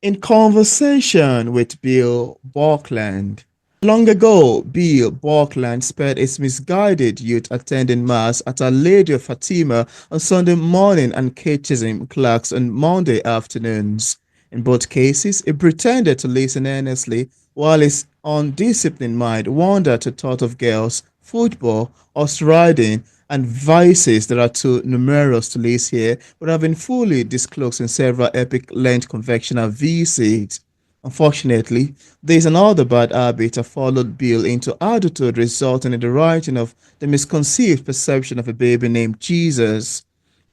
In conversation with Bill Borland. Long ago, Bill Borland spent his misguided youth attending Mass at Our Lady of Fatima on Sunday morning and catechism class on Monday afternoons. In both cases, he pretended to listen earnestly while his undisciplined mind wandered to thought of girls, football, horse riding, and vices that are too numerous to list here, but have been fully disclosed in several epic Lent confectional VCs. Unfortunately, there is another bad habit that followed Bill into adulthood, resulting in the writing of the misconceived perception of a baby named Jesus.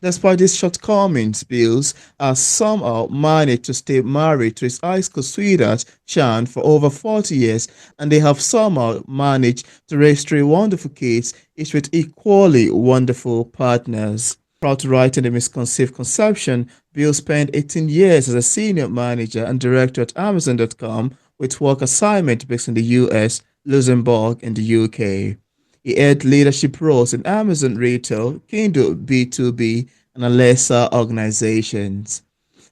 Despite his shortcomings, Bill has somehow managed to stay married to his high school sweetheart, Shawn, for over 40 years, and they have somehow managed to raise three wonderful kids, each with equally wonderful partners. Proud to write in the Misconceived Conception, Bill spent 18 years as a senior manager and director at Amazon.com with work assignment based in the US, Luxembourg, and the UK. He held leadership roles in Amazon Retail, Kindle B2B, and lesser organizations.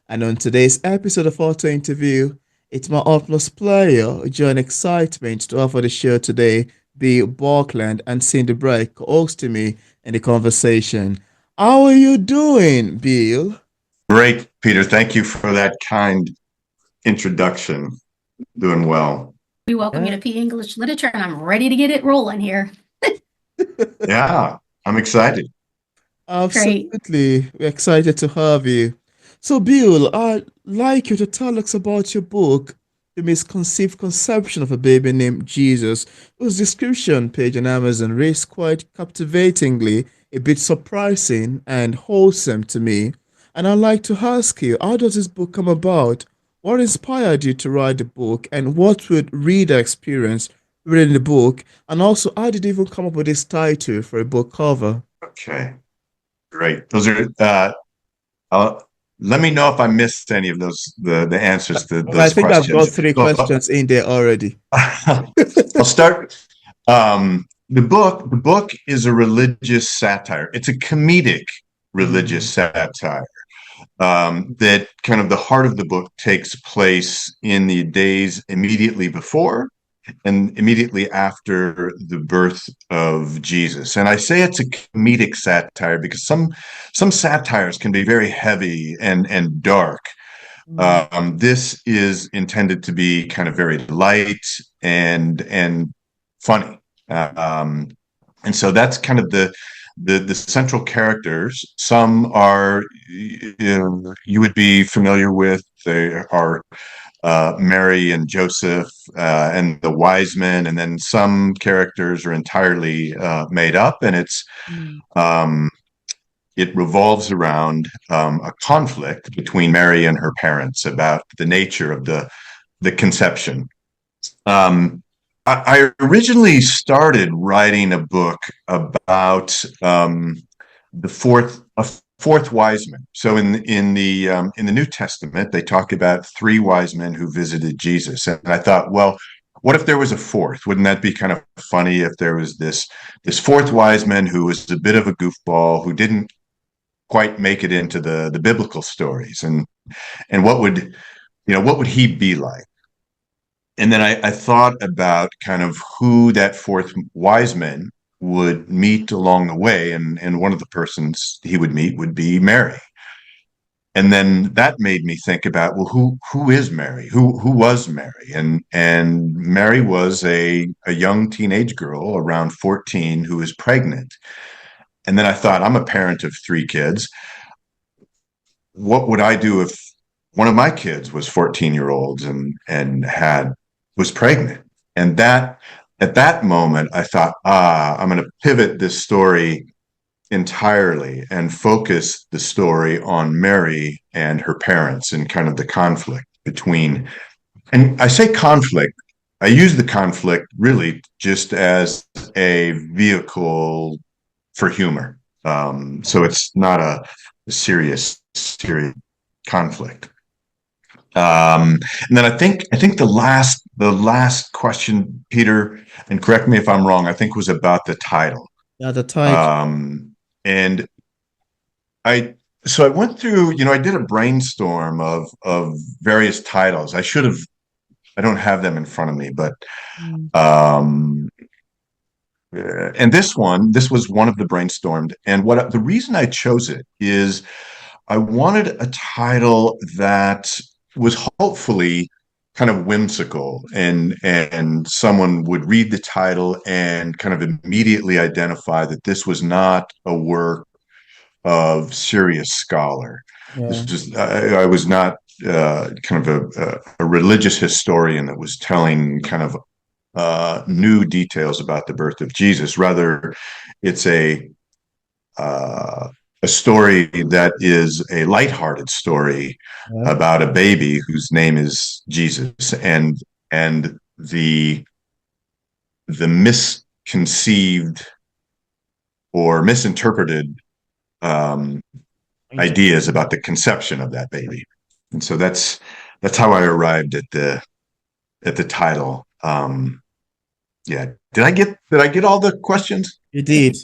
And on today's episode of Auto Interview, it's my utmost pleasure, joy and excitement to offer the show today be Borkland and Cindy Bright co-hosting me in the conversation. How are you doing, Bill? Great, Peter. Thank you for that kind introduction. Doing well. We welcome you Yeah, to P English Literature, and I'm ready to get it rolling here. Yeah, I'm excited. Great. absolutely. We're excited to have you. So, Bill, I'd like you to tell us about your book, The Misconceived Conception of a Baby Named Jesus, whose description page on Amazon reads quite captivatingly, a bit surprising and wholesome to me. And I'd like to ask you, how does this book come about? What inspired you to write the book, and what would reader experience reading the book? And also, how did you even come up with this title for a book cover? Okay, great. Those are uh, let me know if I missed any of the answers to I those think I've got questions. three So questions in there already. I'll start. The book is a religious satire. It's a comedic religious Mm, satire. That kind of the heart of the book takes place in the days immediately before and immediately after the birth of Jesus. And I say it's a comedic satire because some satires can be very heavy and dark. mm, This is intended to be kind of very light and funny. Um, and so that's kind of the central characters. Some are you would be familiar with. They are Mary and Joseph and the wise men, and then some characters are entirely made up, and mm, um, it revolves around a conflict between Mary and her parents about the nature of the conception. Um, I originally started writing a book about the fourth wise man. So in the New Testament, they talk about three wise men who visited Jesus, and I thought, well, what if there was a fourth? Wouldn't that be kind of funny if there was this fourth wise man who was a bit of a goofball who didn't quite make it into the biblical stories, and what would he be like? And then I thought about kind of who that fourth wise man would meet along the way, and one of the persons he would meet would be Mary. And then that made me think about, well, who is Mary? Who was Mary? And Mary was a young teenage girl around 14 who was pregnant. And then I thought, I'm a parent of three kids. What would I do if one of my kids was 14-year-olds and had was pregnant? And that at that moment I thought, I'm going to pivot this story entirely and focus the story on Mary and her parents and kind of the conflict between, and I say conflict, I use the conflict really just as a vehicle for humor. So it's not a serious conflict. And then I think the last question, Peter, and correct me if I'm wrong, I think was about the title. yeah, the title. And I so I went through, I did a brainstorm of various titles. I don't have them in front of me, but Mm. um, and this was one of the brainstormed. And the reason I chose it is I wanted a title that was hopefully kind of whimsical, and someone would read the title and kind of immediately identify that this was not a work of serious scholar. Yeah. I was not kind of a religious historian that was telling kind of new details about the birth of Jesus. Rather, it's uh, a story that is a lighthearted story Yeah. about a baby whose name is Jesus, and the misconceived or misinterpreted um, ideas about the conception of that baby. And so that's how I arrived at the title. Yeah. Did I get all the questions? You did.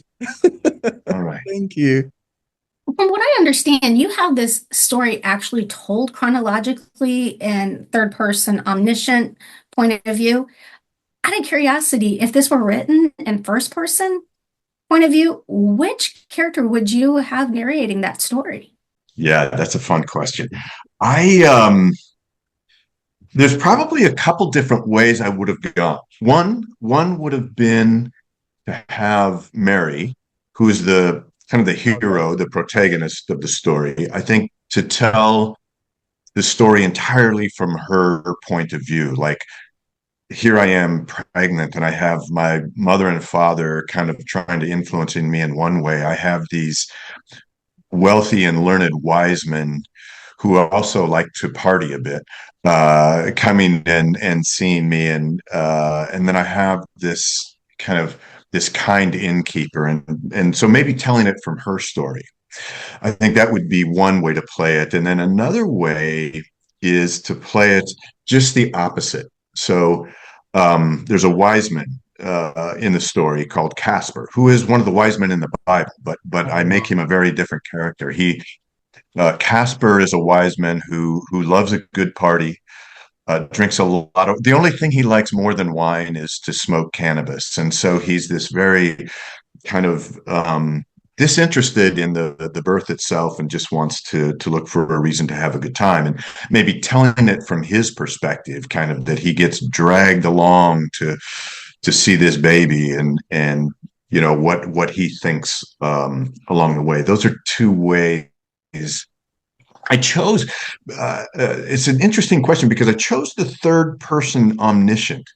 All right. Thank you. From what I understand, you have this story actually told chronologically in third person omniscient point of view. Out of curiosity, if this were written in first person point of view, which character would you have narrating that story? Yeah, that's a fun question. I there's probably a couple different ways I would have gone. One would have been to have Mary, who is the kind of the hero, the protagonist of the story. I think to tell the story entirely from her point of view. Like, here I am pregnant and I have my mother and father kind of trying to influencing me in one way. I have these wealthy and learned wise men who also like to party a bit, coming in and seeing me, and then I have this kind innkeeper, and so maybe telling it from her story. I think that would be one way to play it, and then another way is to play it just the opposite. So there's a wise man in the story called Casper, who is one of the wise men in the Bible, but I make him a very different character. Casper is a wise man who loves a good party, drinks a lot of. The only thing he likes more than wine is to smoke cannabis, and so he's this very kind of disinterested in the birth itself, and just wants to look for a reason to have a good time, and maybe telling it from his perspective, kind of that he gets dragged along to see this baby, and what he thinks along the way. Those are two ways I chose. It's an interesting question because I chose the third person omniscient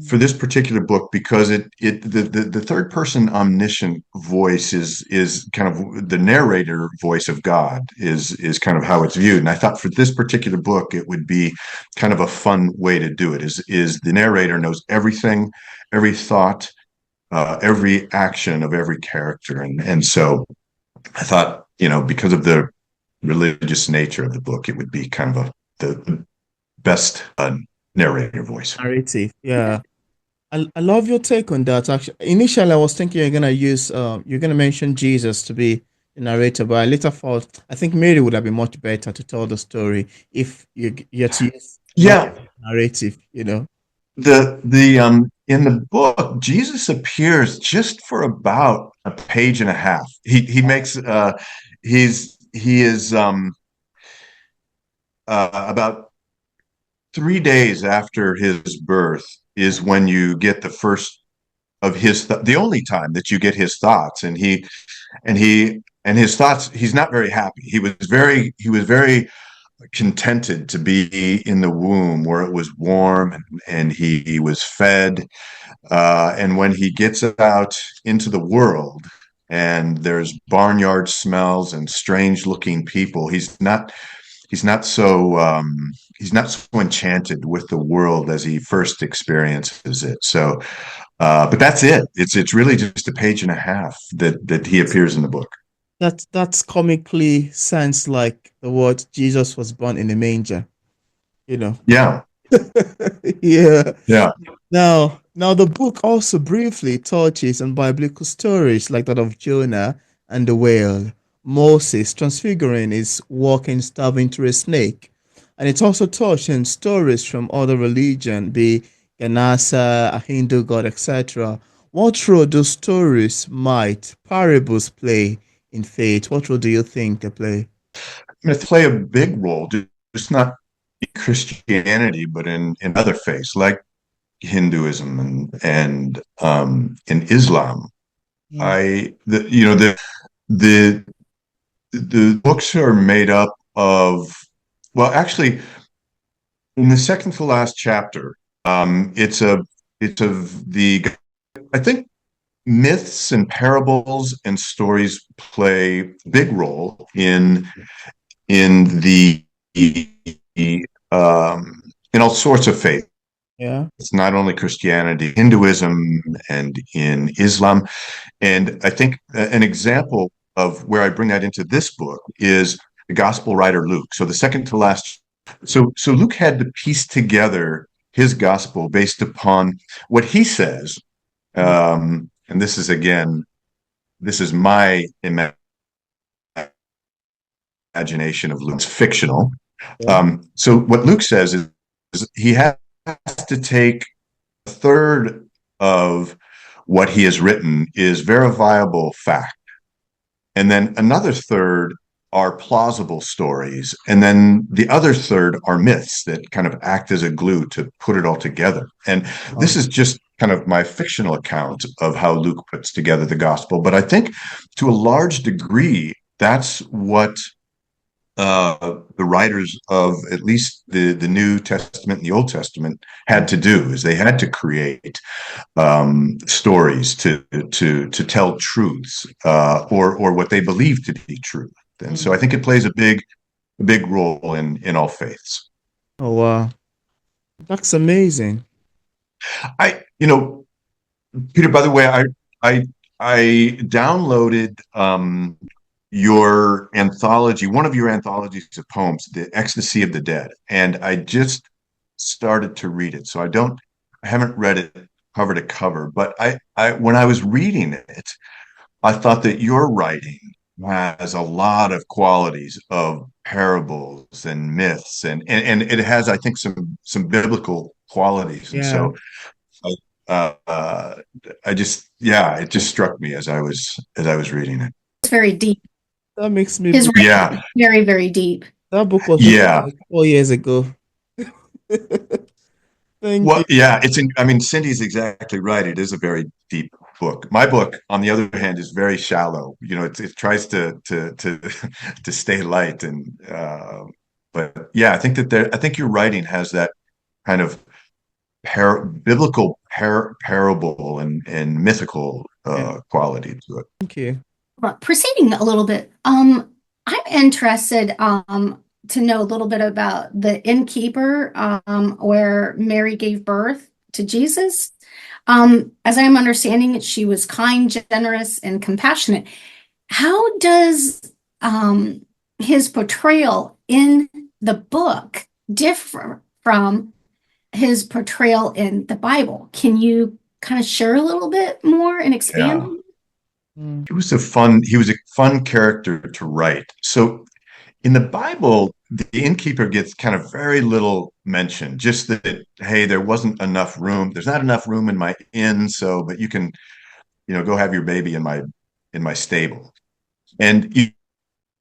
for this particular book because the third person omniscient voice is kind of the narrator voice of God, is kind of how it's viewed. And I thought for this particular book it would be kind of a fun way to do it. Is the narrator knows everything, every thought, every action of every character, and so I thought, because of the religious nature of the book, it would be kind of the best narrator voice. Narrative. Yeah. I love your take on that. Actually, initially I was thinking you're gonna mention Jesus to be the narrator, but I later thought I think Mary would have been much better to tell the story if you had to use Yeah, narrative. the in the book, Jesus appears just for about a page and a half. He makes he is about 3 days after his birth is when you get the first of the only time that you get his thoughts, and his thoughts. He's not very happy. He was very contented to be in the womb where it was warm, and he was fed. And when he gets out into the world and there's barnyard smells and strange looking people, he's not so he's not so enchanted with the world as he first experiences it. So, but that's it. It's really just a page and a half that he appears in the book. That's comically sounds like the word Jesus was born in a manger. You know. Yeah, Yeah. yeah, Now the book also briefly touches on biblical stories like that of Jonah and the whale. Moses transfiguring his walking staff into a snake. And it also touched on stories from other religion, be Ganasa, a Hindu god, etc. What role do stories, might, parables play in faith? What role do you think they play? I mean, they play a big role, just not in Christianity, but in other faiths like Hinduism and in Islam. Mm. The the books are made up of, well, actually, in the second to last chapter, it's of the, I think myths and parables and stories play a big role in the in all sorts of faiths. Yeah. It's not only Christianity, Hinduism, and in Islam. And I think an example of where I bring that into this book is the gospel writer Luke. So the second to last. So Luke had to piece together his gospel based upon what he says. And this is again, this is my imagination of Luke's fictional. Yeah. So what Luke says is he has to take a third of what he has written is verifiable fact. And then another third are plausible stories. And then the other third are myths that kind of act as a glue to put it all together. And this is just kind of my fictional account of how Luke puts together the gospel. But I think to a large degree, that's what the writers of at least the New Testament and the Old Testament had to do, is they had to create stories to tell truths or what they believe to be truth. And so I think it plays a big role in all faiths. Oh wow, that's amazing. I Peter, by the way, I I downloaded your anthology, one of your anthologies of poems, The Ecstasy of the Dead, and I just started to read it. So I haven't read it cover to cover, but I when I was reading it, I thought that your writing has a lot of qualities of parables and myths, and it has, I think, some biblical qualities. And Yeah, so I, I just, yeah, it just struck me as I was reading it. It's very deep. that makes me His believe writing Yeah, is very, very deep. that book was written yeah. like 4 years ago. Thank you. Well, yeah, I mean, Cindy's exactly right. It is a very deep book. My book, on the other hand, is very shallow. It tries to to stay light, but yeah, I think your writing has that kind of biblical parable and mythical Yeah, quality to it. thank you. But proceeding a little bit, I'm interested to know a little bit about the innkeeper where Mary gave birth to Jesus. As I'm understanding it, she was kind, generous, and compassionate. How does his portrayal in the book differ from his portrayal in the Bible? Can you kind of share a little bit more and expand Yeah. on Mm. He was a fun character to write. So in the Bible, the innkeeper gets kind of very little mention, just that, hey, there wasn't enough room. There's not enough room in my inn, so, but you can, go have your baby in my stable. And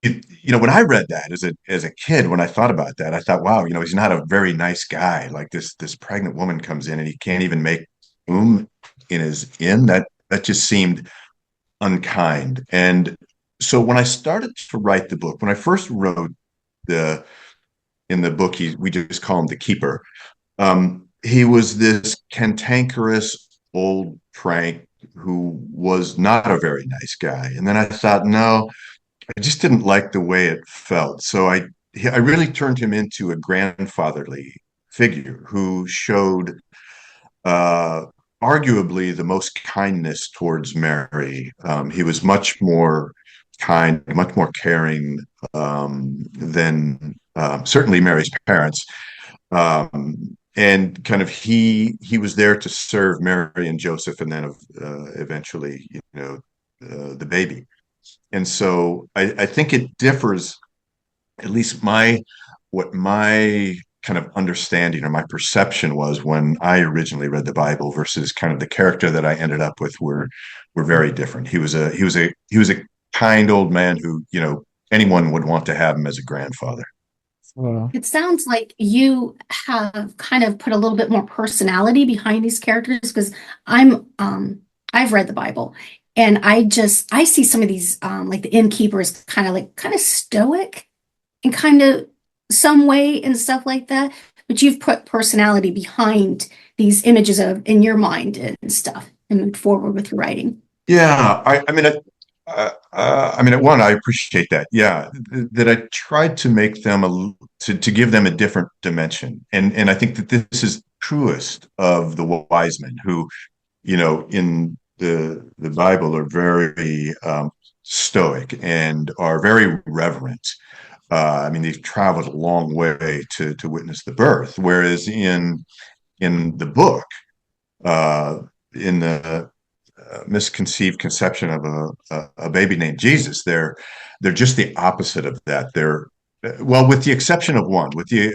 when I read that as a kid, when I thought about that, I thought, wow, he's not a very nice guy. Like this pregnant woman comes in and he can't even make room in his inn. That just seemed unkind. And so when I started to write the book, when I first wrote the in the book, we just call him the keeper. He was this cantankerous old crank who was not a very nice guy. And then I thought, no, I just didn't like the way it felt. So I really turned him into a grandfatherly figure who showed uh, arguably the most kindness towards Mary. He was much more kind, much more caring than certainly Mary's parents. And kind of he was there to serve Mary and Joseph, and then eventually, the baby. And so I think it differs, at least what my kind of understanding or my perception was when I originally read the Bible versus kind of the character that I ended up with were very different. He was a kind old man who, anyone would want to have him as a grandfather. Wow. It sounds like you have kind of put a little bit more personality behind these characters because I've read the Bible and I see some of these like the innkeepers kind of stoic in kind of some way and stuff like that. But you've put personality behind these images of in your mind and stuff and moved forward with your writing. Yeah, at one, I appreciate that. Yeah, that I tried to make them to give them a different dimension, and I think that this is truest of the wise men who, in the Bible are very stoic and are very reverent. They've traveled a long way to witness the birth, whereas in the book, in the misconceived conception of a baby named Jesus, they're just the opposite of that. They're well, with the exception of one, with the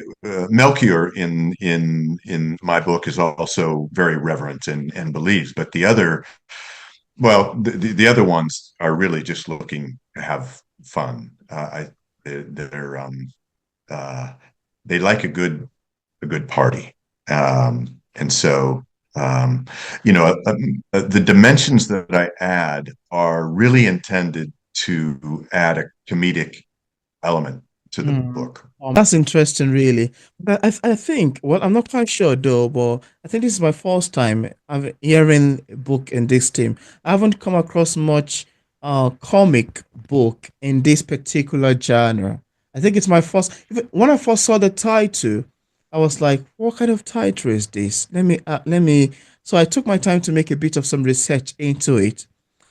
Melchior in my book is also very reverent and believes, but the other ones are really just looking to have fun. They're uh, they like a good party, and so the dimensions that I add are really intended to add a comedic element to the Hmm. book. That's interesting, really. But I think, well, I'm not quite sure though, but I think this is my first time I'm hearing a book in this theme. I haven't come across much comic book in this particular genre. I think it's my first. When I first saw the title, I was like, "What kind of title is this?" Let me. So I took my time to make a bit of some research into it.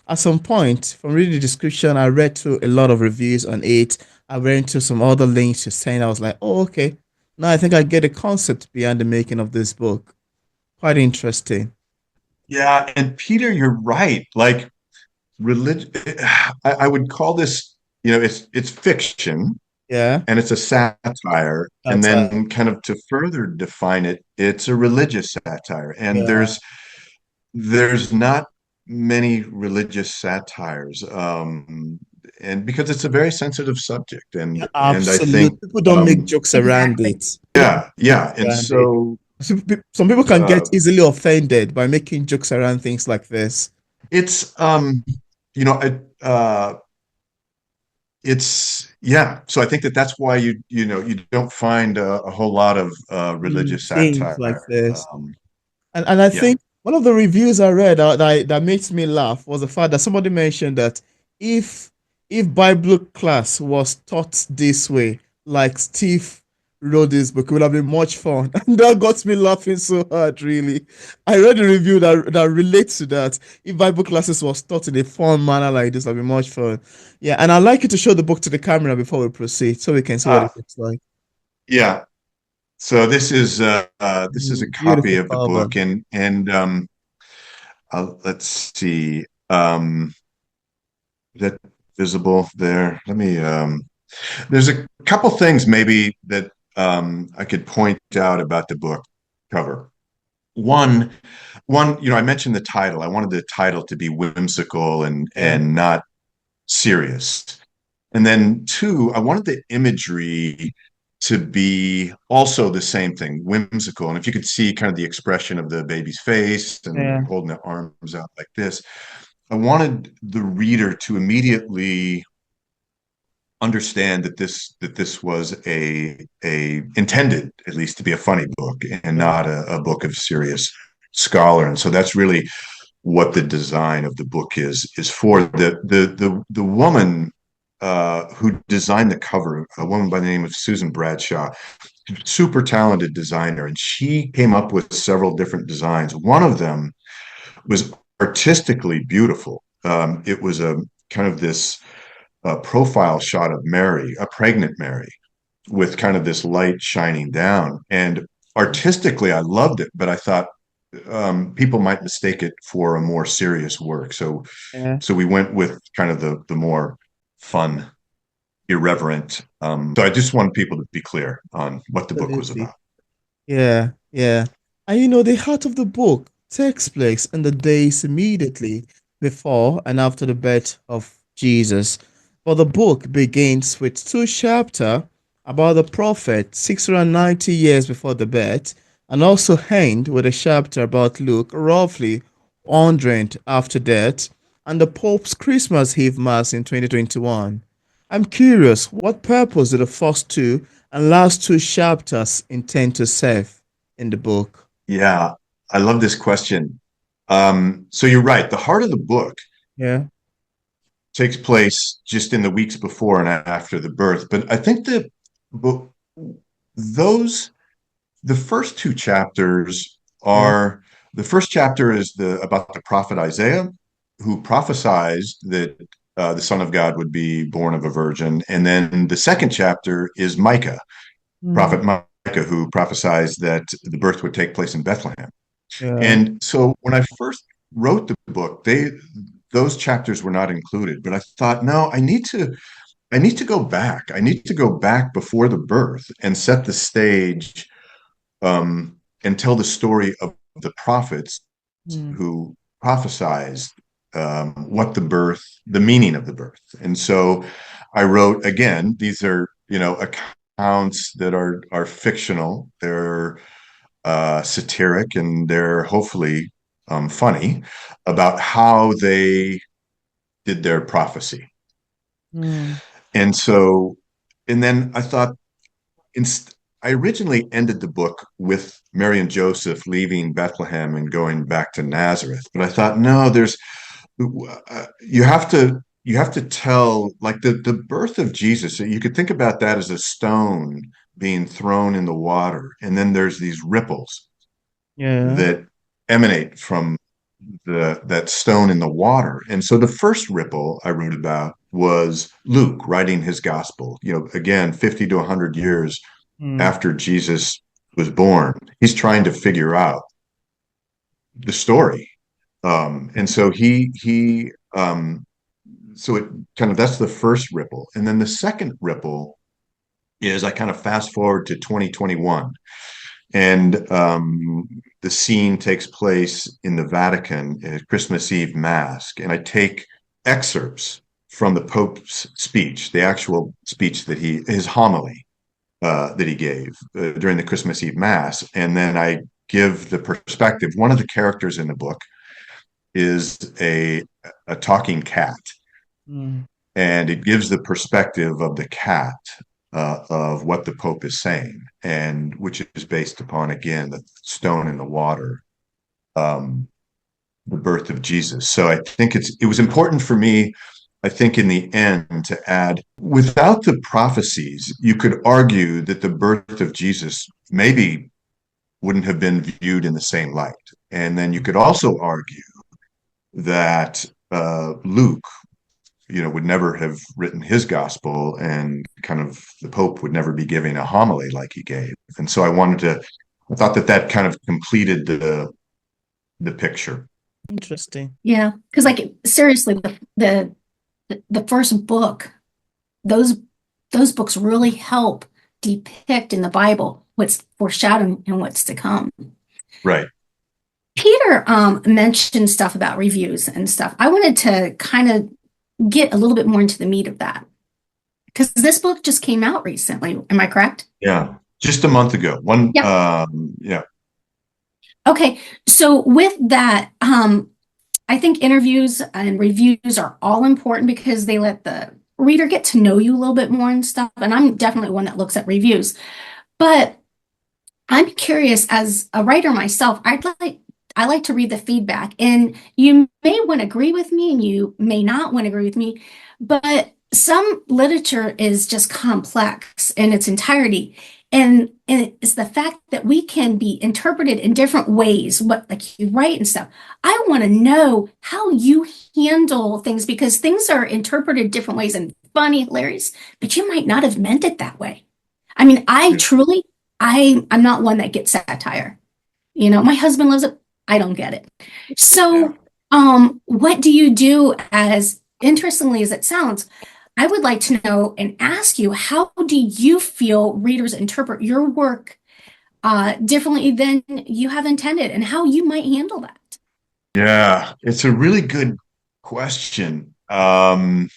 At some point, from reading the description, I read through a lot of reviews on it. I went into some other links you're saying. I was like, oh, okay. Now I think I get a concept behind the making of this book. Quite interesting. Yeah, and Peter, you're right. Like religion, I would call this, it's fiction Yeah, and it's a satire, and that's then kind of to further define it, it's a religious satire. And yeah, there's not many religious satires, and because it's a very sensitive subject, and I think, absolutely. People don't make jokes around Exactly. it. People yeah, don't make jokes yeah, and around it. so Some people can uh, get easily offended by making jokes around things like this. it's you know, yeah. So I think that's why you don't find a whole lot of religious Things like satire. this. And I Yeah. think one of the reviews I read that makes me laugh was the fact that somebody mentioned that if if Bible class was taught this way, like Steve wrote this book, it would have been much fun. And that got me laughing so hard, really. I read a review that relates to that. If Bible classes was taught in a fun manner like this, it would be much fun. Yeah, and I'd like you to show the book to the camera before we proceed so we can see what it Ah, looks like. yeah. So this is a copy Beautiful of the cover. book, and let's see. Is that visible there? There's a couple things maybe that I could point out about the book cover. One, I mentioned the title. I wanted the title to be whimsical and Yeah. not serious. And then two, I wanted the imagery to be also the same thing, whimsical. And if you could see kind of the expression of the baby's face and Yeah. holding the arms out like this, I wanted the reader to immediately understand that this was a intended at least to be a funny book and Yeah. not a book of serious scholar. And so that's really what the design of the book is for. The woman who designed the cover, a woman by the name of Susan Bradshaw, super talented designer, and she came up with several different designs. One of them was artistically beautiful. It was a kind of this profile shot of Mary, a pregnant Mary, with kind of this light shining down. And artistically, I loved it, but I thought people might mistake it for a more serious work. So Yeah, so we went with kind of the more fun, irreverent. So I just want people to be clear on what the book was absolutely. about. Yeah, yeah. And you know, the heart of the book takes place in the days immediately before and after the birth of Jesus. For the book begins with two chapters about the prophet 690 years before the birth, and also end with a chapter about Luke roughly 100 after death, and the Pope's Christmas Eve Mass in 2021. I'm curious, what purpose do the first two and last two chapters intend to serve in the book? Yeah, I love this question. So you're right. The heart of the book Yeah. takes place just in the weeks before and after the birth. But I think that book, those the first two chapters Yeah. are the first chapter is the about the prophet Isaiah, who prophesied that the Son of God would be born of a virgin, and then the second chapter is Micah, Mm, prophet Micah, who prophesies that the birth would take place in Bethlehem. yeah. And so when I first wrote the book, they those chapters were not included, but I thought, no, I need to go back. I need to go back before the birth and set the stage and tell the story of the prophets Mm, who prophesied what the birth, the meaning of the birth. And so I wrote again. These are accounts that are fictional. They're satiric and they're hopefully funny about how they did their prophecy. mm, And so, and then I thought, inst- I originally ended the book with Mary and Joseph leaving Bethlehem and going back to Nazareth, but I thought, no, you have to tell like the birth of Jesus. You could think about that as a stone being thrown in the water, and then there's these ripples yeah. that emanate from the that stone in the water. And so the first ripple I wrote about was Luke writing his gospel. Again, 50 to 100 years Mm, after Jesus was born, he's trying to figure out the story. And so so it kind of that's the first ripple, and then the second ripple is I kind of fast forward to 2021, and the scene takes place in the Vatican at Christmas Eve Mass, and I take excerpts from the Pope's speech, the actual speech his homily that he gave during the Christmas Eve Mass, and then I give the perspective. One of the characters in the book is a talking cat, mm, and it gives the perspective of the cat of what the Pope is saying, and which is based upon again the stone in the water, um, the birth of Jesus. So I think it was important for me. I think in the end to add, without the prophecies, you could argue that the birth of Jesus maybe wouldn't have been viewed in the same light. And then you could also argue that Luke, would never have written his gospel, and kind of the Pope would never be giving a homily like he gave. And so I thought that kind of completed the picture. interesting. Yeah, because like seriously, the first book, those those books really help depict in the Bible what's foreshadowing and what's to come. Right. Peter mentioned stuff about reviews and stuff. I wanted to kind of get a little bit more into the meat of that because this book just came out recently. Am I correct? Yeah. Just a month ago. Yeah. Yeah. Okay. So with that, I think interviews and reviews are all important because they let the reader get to know you a little bit more and stuff. And I'm definitely one that looks at reviews. But I'm curious, as a writer myself, I like to read the feedback. And you may want to agree with me and you may not want to agree with me, but some literature is just complex in its entirety. And it's the fact that we can be interpreted in different ways, what like you write and stuff. I want to know how you handle things because things are interpreted different ways and funny, hilarious, but you might not have meant it that way. I mean, I Yeah. truly, I'm not one that gets satire. My husband loves it. I don't get it. Yeah. So, what do you do as interestingly as it sounds? I would like to know and ask you, how do you feel readers interpret your work differently than you have intended, and how you might handle that? Yeah, it's a really good question. I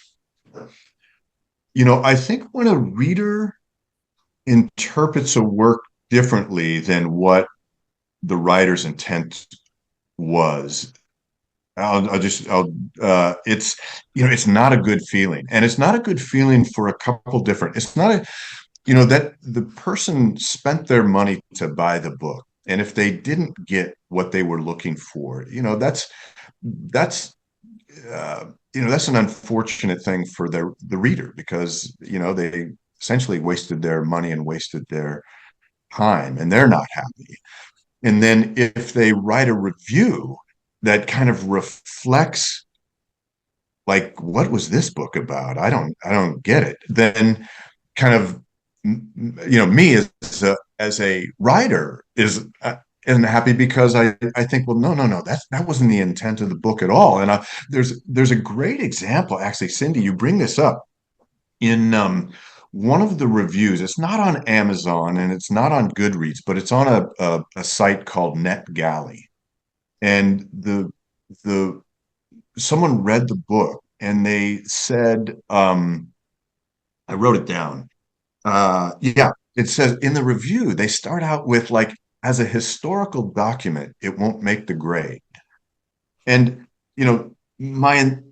think when a reader interprets a work differently than what the writer's intent was, it's, it's not a good feeling. And it's not a good feeling for a couple different, it's not a, that the person spent their money to buy the book. And if they didn't get what they were looking for, that's that's an unfortunate thing for the reader, because they essentially wasted their money and wasted their time, and they're not happy. And then if they write a review that kind of reflects, like, what was this book about? I don't get it. Then kind of, me as a writer isn't happy, because I think, well, no, that wasn't the intent of the book at all. And there's a great example, actually, Cindy, you bring this up in one of the reviews. It's not on Amazon and it's not on Goodreads, but it's on a site called NetGalley. And the someone read the book and they said, I wrote it down. Yeah, it says in the review, they start out with, like, as a historical document, it won't make the grade. And, my, and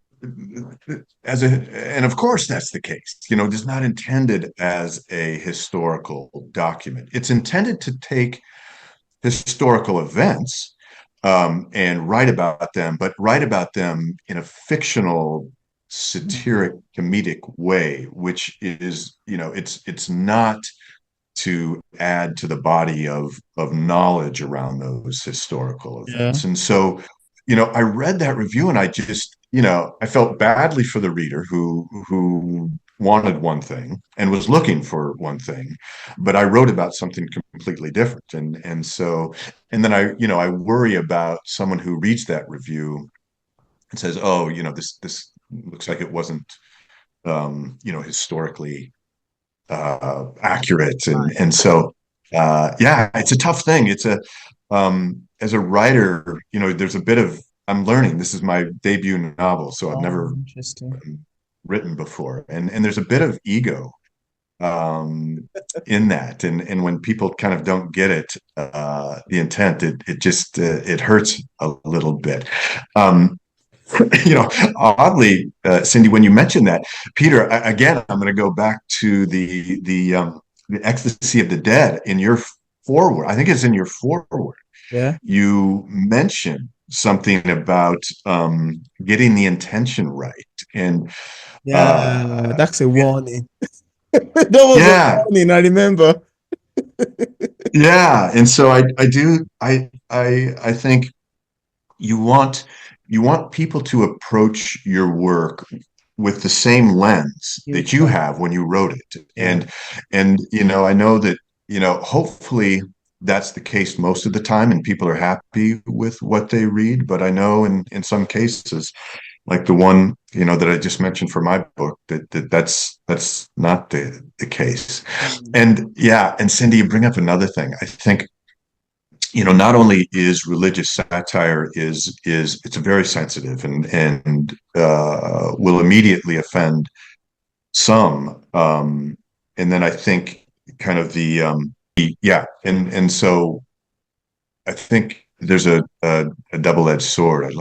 of course that's the case. It's not intended as a historical document. It's intended to take historical events, and write about them, but write about them in a fictional, satiric, comedic way, which is, it's not to add to the body of knowledge around those historical Yeah. events. And so, I read that review and I just, I felt badly for the reader who wanted one thing and was looking for one thing, but I wrote about something completely different. And then I worry about someone who reads that review and says, oh, this looks like it wasn't, historically accurate. Yeah, it's a tough thing. It's as a writer, there's a bit of, I'm learning. This is my debut novel, so I've Oh, never interesting. written before. And there's a bit of ego in that. And when people kind of don't get it, the intent, it just, it hurts a little bit. Um, Oddly, Cindy, when you mentioned that, Peter, again, I'm going to go back to the ecstasy of the dead in your foreword. I think it's in your foreword. Yeah. You mentioned something about getting the intention right, and Yeah, that's a warning. That was a yeah, warning, I remember. yeah. And so I do, I think you want people to approach your work with the same lens You that you try. have when you wrote it. Yeah. And I know that, hopefully that's the case most of the time and people are happy with what they read. But I know in some cases, like the one, that I just mentioned for my book, that's not the case. Mm. And yeah, and Cindy, you bring up another thing. I think, not only is religious satire is it's very sensitive and will immediately offend some, and then I think kind of yeah, and so I think there's a double-edged sword.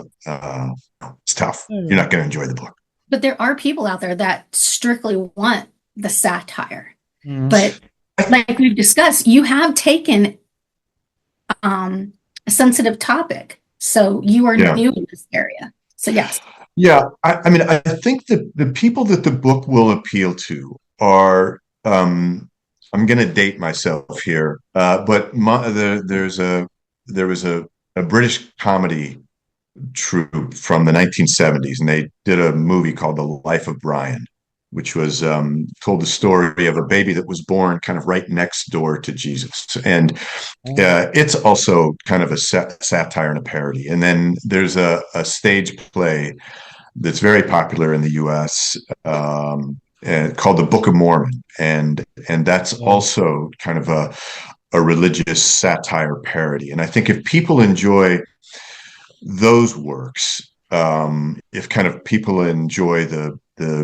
It's tough. You're Mm. not going to enjoy the book. But there are people out there that strictly want the satire. Mm. But like we've discussed, you have taken a sensitive topic. So you are Yeah. new in this area. So yes. Yeah, I mean, I think that the people that the book will appeal to are, I'm going to date myself here, but there was a British comedy troupe from the 1970s, and they did a movie called The Life of Brian. which was told the story of a baby that was born kind of right next door to Jesus. And it's also kind of a satire and a parody. And then there's a stage play that's very popular in the U.S. Called the Book of Mormon, and that's also kind of a religious satire parody. And I think if people enjoy those works, if kind of people enjoy the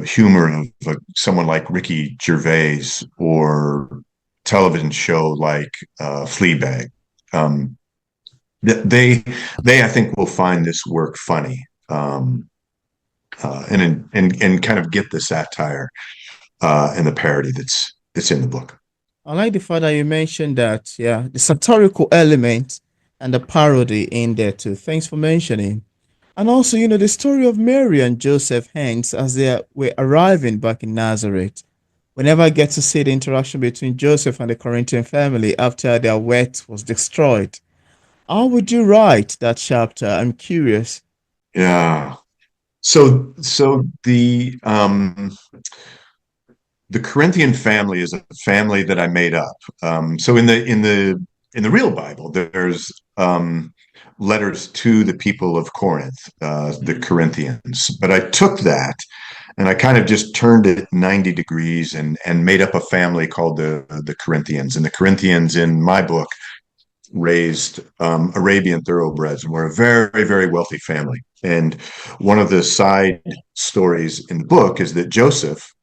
humor of someone like Ricky Gervais or television show like Fleabag, they I think will find this work funny, and kind of get the satire and the parody that's in the book. I like the fact that you mentioned that, yeah, the satirical element and the parody in there too. Thanks for mentioning. And also, the story of Mary and Joseph hangs as they were arriving back in Nazareth. Whenever I get to see the interaction between Joseph and the Corinthian family after their wealth was destroyed, how would you write that chapter? I'm curious. Yeah. So the Corinthian family is a family that I made up. So in the real Bible, there's letters to the people of Corinth, the Corinthians. But I took that and I kind of just turned it 90 degrees and made up a family called the Corinthians. And the Corinthians in my book raised Arabian thoroughbreds and were a very, very wealthy family. And one of the side stories in the book is that Joseph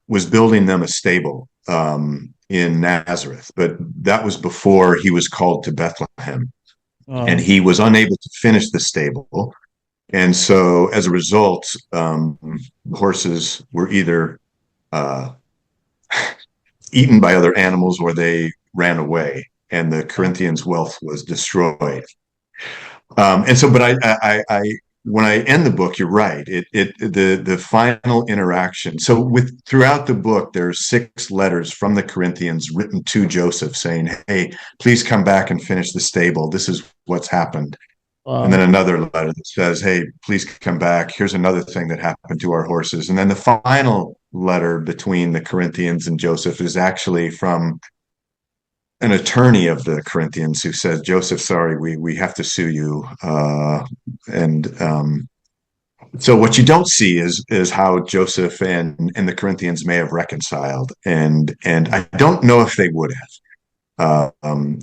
was building them a stable in Nazareth, but that was before he was called to Bethlehem. And he was unable to finish the stable. And so as a result, the horses were either eaten by other animals or they ran away, and the Corinthians' wealth was destroyed. And so, but I when I end the book, you're right. The final interaction. So throughout the book, there's 6 letters from the Corinthians written to Joseph saying, "Hey, please come back and finish the stable. This is what's happened." And then another letter that says, "Hey, please come back. Here's another thing that happened to our horses." And then the final letter between the Corinthians and Joseph is actually from an attorney of the Corinthians who says, "Joseph, sorry, we have to sue you." So what you don't see is how Joseph and the Corinthians may have reconciled, and I don't know if they would have.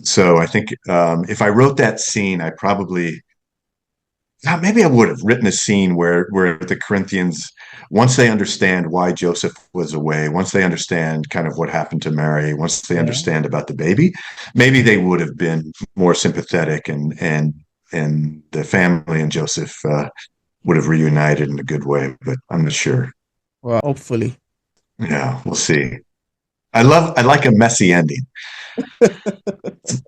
So I think if I wrote that scene, I probably maybe I would have written a scene where the Corinthians, once they understand why Joseph was away, once they understand kind of what happened to Mary, once they understand about the baby, maybe they would have been more sympathetic, and the family and Joseph would have reunited in a good way. But I'm not sure. Well, hopefully. Yeah, we'll see. I like a messy ending.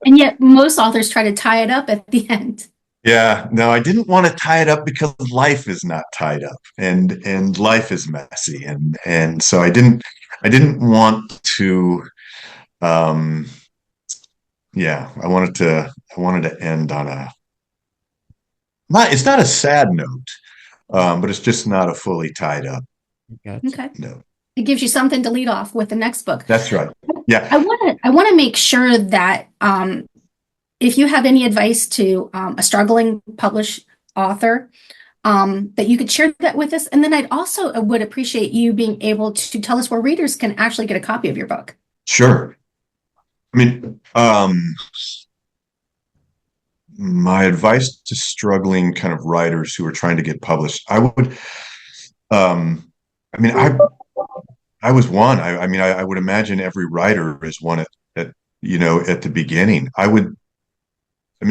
And yet most authors try to tie it up at the end. Yeah, no, I didn't want to tie it up because life is not tied up, and life is messy, and so I didn't want to. Yeah, I wanted to end on it's not a sad note, but it's just not a fully tied up Okay. note. It gives you something to lead off with the next book. That's right. Yeah. I want to make sure that if you have any advice to a struggling published author, that you could share that with us. And then I'd also would appreciate you being able to tell us where readers can actually get a copy of your book. Sure. I mean, my advice to struggling kind of writers who are trying to get published, I would, I was one. I would imagine every writer is one at the beginning. I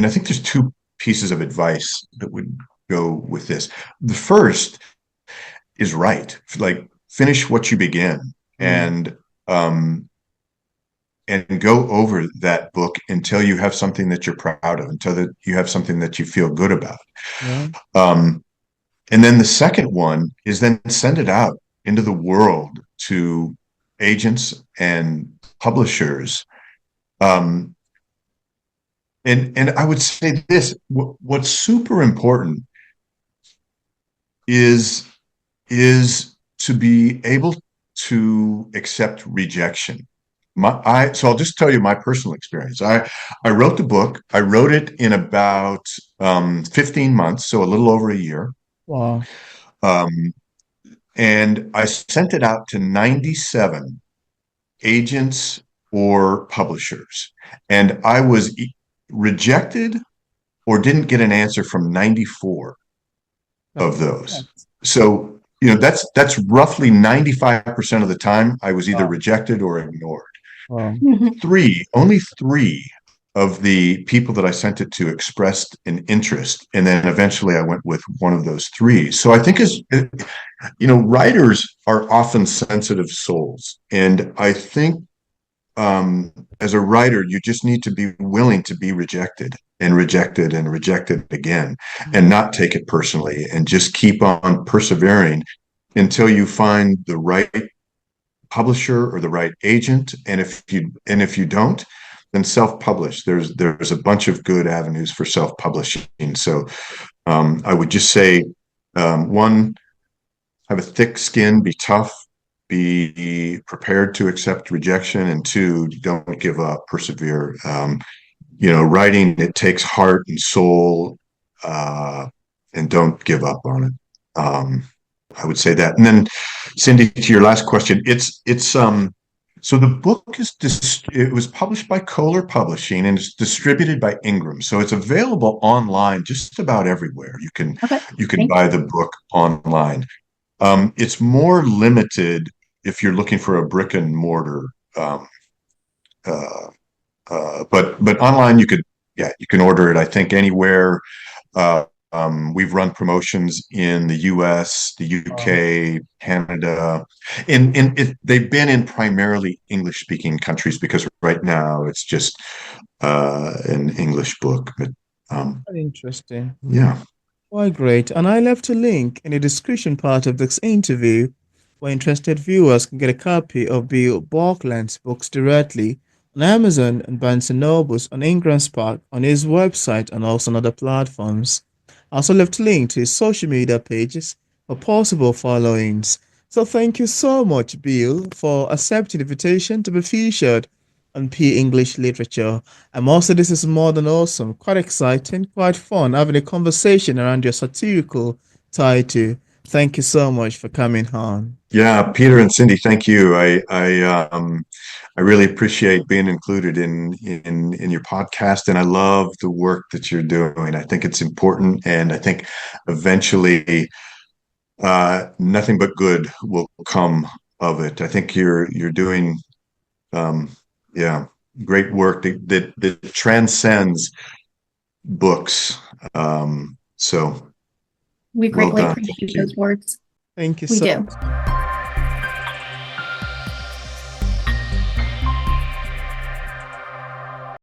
think there's 2 pieces of advice that would go with this. The first is write, like finish what you begin, and go over that book until you have something that you're proud of, until that you have something that you feel good about. Yeah. And then the second one is then send it out into the world to agents and publishers. And I would say this: what's super important is to be able to accept rejection. So I'll just tell you my personal experience. I wrote the book. I wrote it in about 15 months, so a little over a year. Wow. Um, and I sent it out to 97 agents or publishers. And I was rejected or didn't get an answer from 94 of those. So, that's roughly 95% of the time I was either Wow. rejected or ignored. Wow. Only three of the people that I sent it to expressed an interest. And then eventually I went with one of those three. So I think writers are often sensitive souls. And I think as a writer, you just need to be willing to be rejected and rejected and rejected again and not take it personally and just keep on persevering until you find the right publisher or the right agent. And if you don't, then self-publish. There's a bunch of good avenues for self-publishing. So I would just say, one, have a thick skin, be tough, be prepared to accept rejection, and two, don't give up, persevere. Writing, it takes heart and soul, and don't give up on it. I would say that. And then, Cindy, to your last question, so the book it was published by Kohler Publishing and it's distributed by Ingram. So it's available online just about everywhere. You can buy the book online. It's more limited if you're looking for a brick and mortar. But online you can order it, I think, anywhere. We've run promotions in the US, the UK, Canada, they've been in primarily English speaking countries because right now it's just an English book. But Interesting. yeah. Why, great. And I left a link in the description part of this interview where interested viewers can get a copy of Bill Borkland's books directly on Amazon and Barnes& Nobles on Ingram Spark on his website and also on other platforms. I also left a link to his social media pages for possible followings. So thank you so much, Bill, for accepting the invitation to be featured on P English Literature. And also, this is more than awesome, quite exciting, quite fun, having a conversation around your satirical title. Thank you so much for coming on. Yeah, Peter and Cindy, thank you. I really appreciate being included in your podcast, and I love the work that you're doing. I think it's important, and I think eventually nothing but good will come of it. I think you're doing yeah, great work that transcends books. So We well greatly done. appreciate those words. Thank you We so do. much.